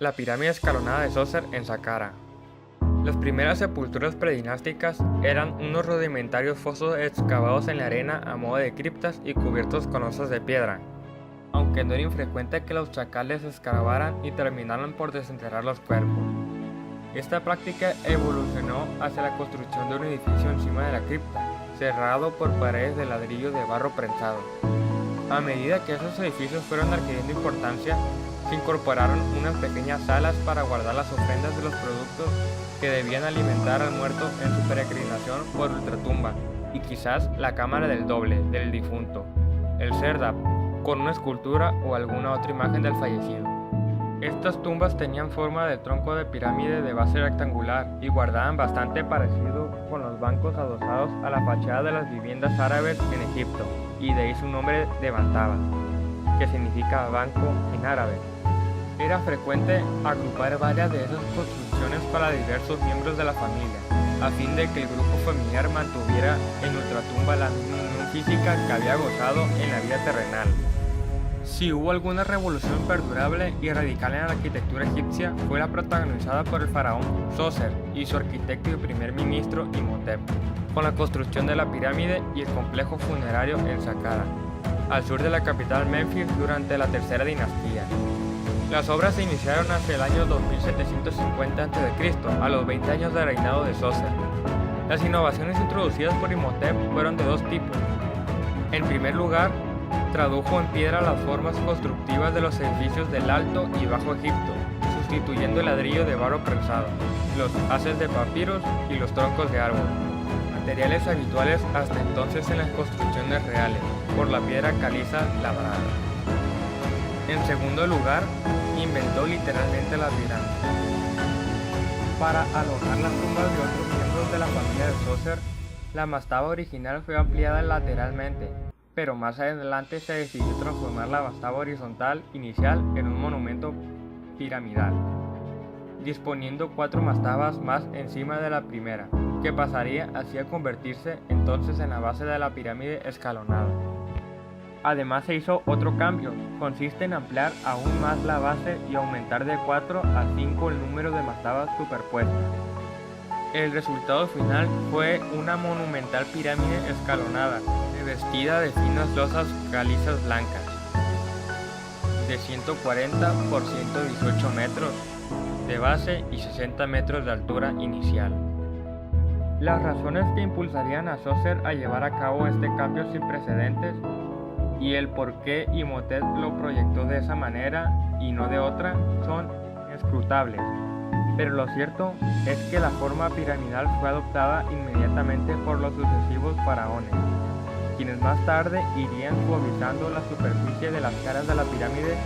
La pirámide escalonada de Zoser en Saqqara. Las primeras sepulturas predinásticas eran unos rudimentarios fosos excavados en la arena a modo de criptas y cubiertos con losas de piedra, aunque no era infrecuente que los chacales escarbaran y terminaran por desenterrar los cuerpos. Esta práctica evolucionó hacia la construcción de un edificio encima de la cripta, cerrado por paredes de ladrillo de barro prensado. A medida que esos edificios fueron adquiriendo importancia, se incorporaron unas pequeñas salas para guardar las ofrendas de los productos que debían alimentar al muerto en su peregrinación por ultratumba, y quizás la cámara del doble del difunto, el serdab, con una escultura o alguna otra imagen del fallecido. Estas tumbas tenían forma de tronco de pirámide de base rectangular y guardaban bastante parecido con los bancos adosados a la fachada de las viviendas árabes en Egipto, y de ahí su nombre de Mantaba, que significa banco en árabe. Era frecuente agrupar varias de esas construcciones para diversos miembros de la familia, a fin de que el grupo familiar mantuviera en ultratumba la misma unión física que había gozado en la vida terrenal. Si hubo alguna revolución perdurable y radical en la arquitectura egipcia, fue la protagonizada por el faraón Zoser y su arquitecto y primer ministro Imhotep, con la construcción de la pirámide y el complejo funerario en Saqqara, al sur de la capital Menfis durante la tercera dinastía. Las obras se iniciaron hacia el año 2750 a.C., a los 20 años de reinado de Zoser. Las innovaciones introducidas por Imhotep fueron de dos tipos. En primer lugar, tradujo en piedra las formas constructivas de los edificios del Alto y Bajo Egipto, sustituyendo el ladrillo de barro prensado, los haces de papiros y los troncos de árbol, materiales habituales hasta entonces en las construcciones reales, por la piedra caliza labrada. En segundo lugar, inventó literalmente la pirámide. Para alojar las tumbas de otros miembros de la familia de Zoser, la mastaba original fue ampliada lateralmente, pero más adelante se decidió transformar la mastaba horizontal inicial en un monumento piramidal, disponiendo 4 mastabas más encima de la primera, que pasaría así a convertirse entonces en la base de la pirámide escalonada. Además se hizo otro cambio, consiste en ampliar aún más la base y aumentar de 4 a 5 el número de mastabas superpuestas. El resultado final fue una monumental pirámide escalonada, revestida de finas losas calizas blancas, de 140 por 118 metros de base y 60 metros de altura inicial. Las razones que impulsarían a Zoser a llevar a cabo este cambio sin precedentes y el por qué Imhotep lo proyectó de esa manera y no de otra son inescrutables, pero lo cierto es que la forma piramidal fue adoptada inmediatamente por los sucesivos faraones, quienes más tarde irían suavizando la superficie de las caras de la pirámide,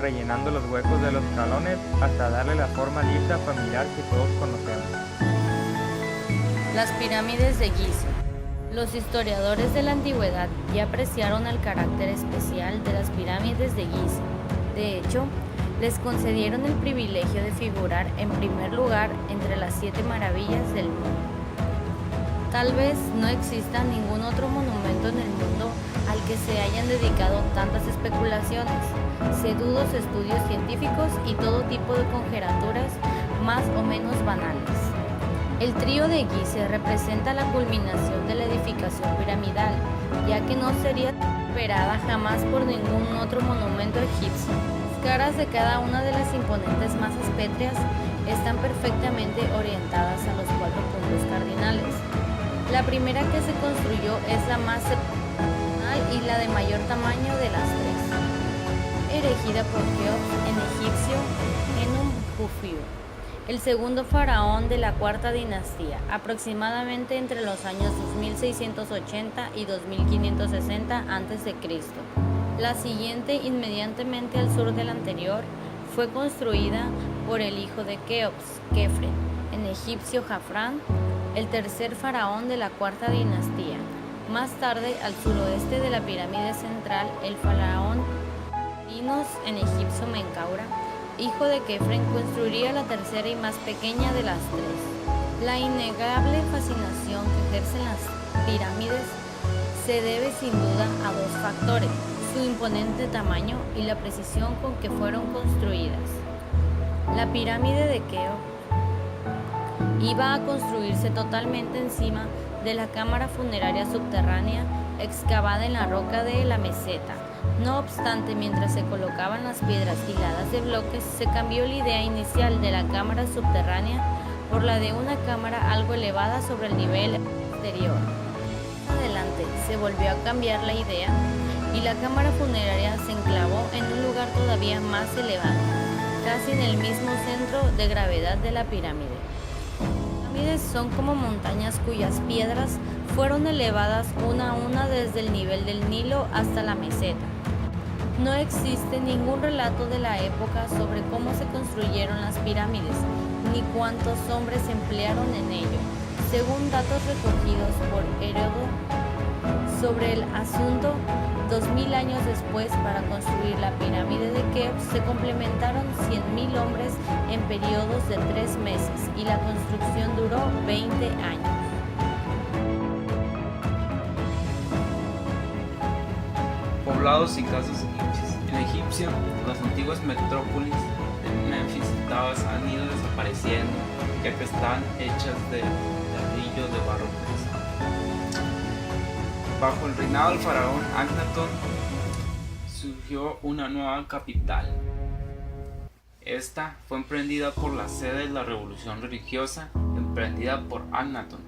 rellenando los huecos de los escalones hasta darle la forma lisa familiar que todos conocemos. Las pirámides de Giza. Los historiadores de la antigüedad ya apreciaron el carácter especial de las pirámides de Giza. De hecho, les concedieron el privilegio de figurar en primer lugar entre las 7 maravillas del mundo. Tal vez no exista ningún otro monumento en el mundo al que se hayan dedicado tantas especulaciones, sedudos estudios científicos y todo tipo de conjeturas más o menos banales. El trío de Gizeh representa la culminación de la edificación piramidal, ya que no sería superada jamás por ningún otro monumento egipcio. Las caras de cada una de las imponentes masas pétreas están perfectamente orientadas a los 4 puntos cardinales. La primera que se construyó es la más septentrional y la de mayor tamaño de las 3, erigida por Keops en egipcio en un Khufu, el segundo faraón de la cuarta dinastía, aproximadamente entre los años 2680 y 2560 a.C. La siguiente, inmediatamente al sur de la anterior, fue construida por el hijo de Keops, Kefren, en egipcio Jafrán, el tercer faraón de la cuarta dinastía. Más tarde, al suroeste de la pirámide central, el faraón Minos, en egipcio Menkaura, hijo de Kefren, construiría la tercera y más pequeña de las 3. La innegable fascinación que ejercen las pirámides se debe sin duda a 2 factores: su imponente tamaño y la precisión con que fueron construidas. La pirámide de Keops iba a construirse totalmente encima de la cámara funeraria subterránea excavada en la roca de la meseta. No obstante, mientras se colocaban las piedras hiladas de bloques, se cambió la idea inicial de la cámara subterránea por la de una cámara algo elevada sobre el nivel exterior. Más adelante se volvió a cambiar la idea y la cámara funeraria se enclavó en un lugar todavía más elevado, casi en el mismo centro de gravedad de la pirámide. Las pirámides son como montañas cuyas piedras fueron elevadas una a una desde el nivel del Nilo hasta la meseta. No existe ningún relato de la época sobre cómo se construyeron las pirámides, ni cuántos hombres se emplearon en ello. Según datos recogidos por Heródoto sobre el asunto, 2000 años después, para construir la pirámide de Keops, se complementaron 100.000 hombres en periodos de 3 meses y la construcción duró 20 años. Poblados y casas egipcias. En Egipcio, las antiguas metrópolis de Memphis y Tabas han ido desapareciendo, ya que están hechas de ladrillo de barro presa. Bajo el reinado del faraón Akhenatón surgió una nueva capital. Esta fue emprendida por la sede de la revolución religiosa emprendida por Akhenatón.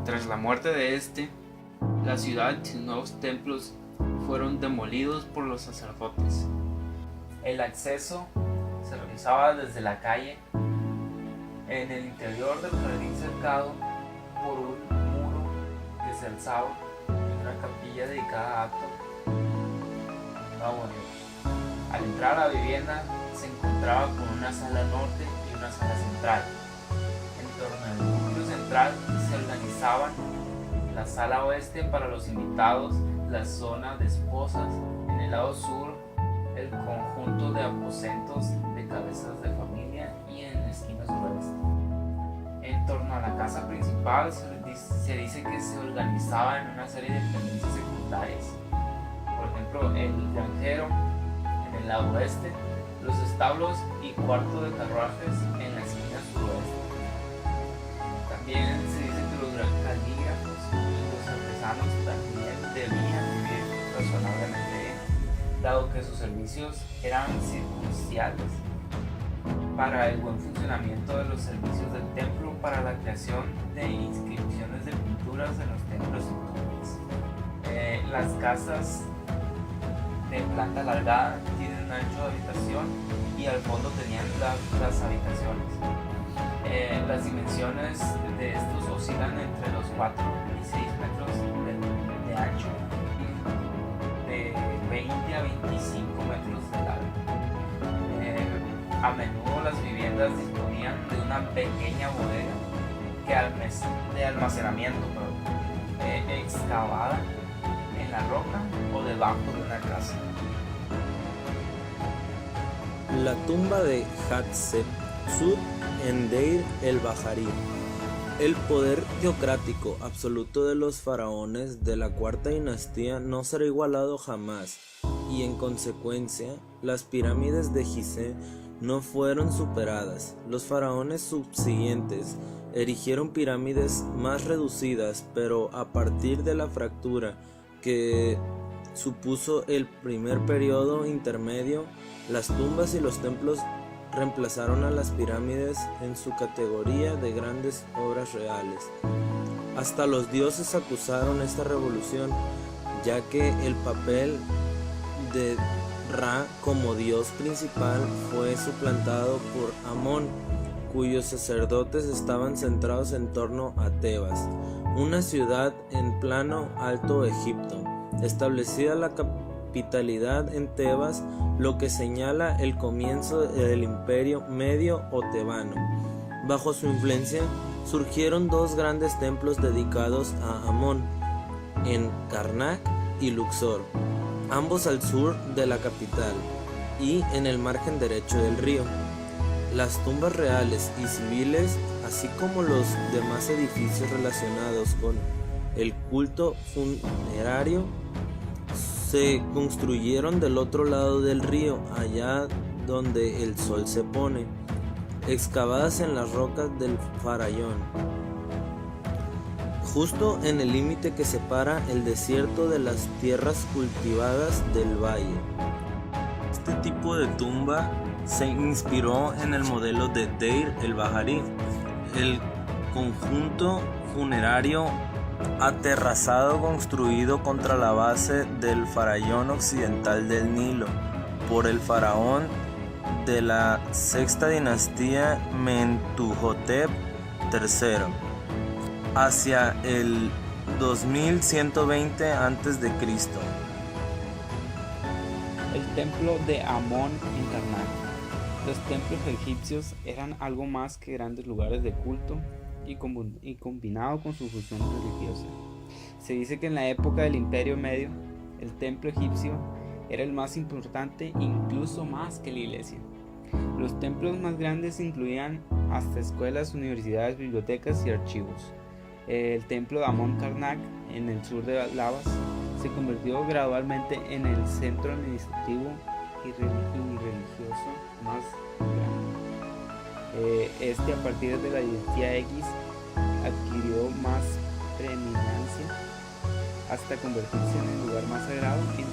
Tras la muerte de este, la ciudad y sus nuevos templos fueron demolidos por los sacerdotes. El acceso se realizaba desde la calle en el interior del jardín cercado por un muro que se alzaba en una capilla dedicada a Ato. Al entrar a la vivienda se encontraba con una sala norte y una sala central. En torno al núcleo central se organizaban la sala oeste para los invitados, la zona de esposas, en el lado sur el conjunto de aposentos de cabezas de familia y en la esquina suroeste. En torno a la casa principal se dice que se organizaba en una serie de dependencias secundarias. Por ejemplo, el granjero en el lado oeste, los establos y cuarto de carruajes en la esquina suroeste. También se dice que los calígrafos y los artesanos también debían vivir razonablemente bien, dado que sus servicios eran circunstanciales para el buen funcionamiento de los servicios del templo, para la creación de inscripciones de pinturas en los templos y tumbas. Las casas de planta alargada tienen un ancho de habitación y al fondo tenían las habitaciones. Las dimensiones de estos oscilan entre los 4 y 6 metros de ancho y de 20 a 25 metros de largo. A menudo las viviendas disponían de una pequeña bodega de almacenamiento excavada en la roca o debajo de una casa. La tumba de Hatshepsut en Deir el-Bahari. El poder teocrático absoluto de los faraones de la cuarta dinastía no será igualado jamás, y en consecuencia, las pirámides de Gizeh no fueron superadas. Los faraones subsiguientes erigieron pirámides más reducidas, pero a partir de la fractura que supuso el primer periodo intermedio, las tumbas y los templos reemplazaron a las pirámides en su categoría de grandes obras reales. Hasta los dioses acusaron esta revolución, ya que el papel de Ra como dios principal fue suplantado por Amón, cuyos sacerdotes estaban centrados en torno a Tebas, una ciudad en plano Alto Egipto, establecida la capitalidad en Tebas, lo que señala el comienzo del imperio medio o tebano. Bajo su influencia surgieron dos grandes templos dedicados a Amón, en Karnak y Luxor, ambos al sur de la capital y en el margen derecho del río. Las tumbas reales y civiles, así como los demás edificios relacionados con el culto funerario, se construyeron del otro lado del río, allá donde el sol se pone. excavadas en las rocas del Farallón, justo en el límite que separa el desierto de las tierras cultivadas del valle. Este tipo de tumba se inspiró en el modelo de Deir el-Bahari, el conjunto funerario aterrazado construido contra la base del farallón occidental del Nilo por el faraón de la sexta dinastía Mentuhotep III hacia el 2120 a.C. El templo de Amón en Karnak. Los templos egipcios eran algo más que grandes lugares de culto y combinado con su función religiosa. Se dice que en la época del Imperio Medio, el templo egipcio era el más importante, incluso más que la iglesia. Los templos más grandes incluían hasta escuelas, universidades, bibliotecas y archivos. El templo de Amón Karnak, en el sur de Lavas, se convirtió gradualmente en el centro administrativo y religioso más grande. A partir de la dinastía X, adquirió más preeminencia hasta convertirse en el lugar más sagrado en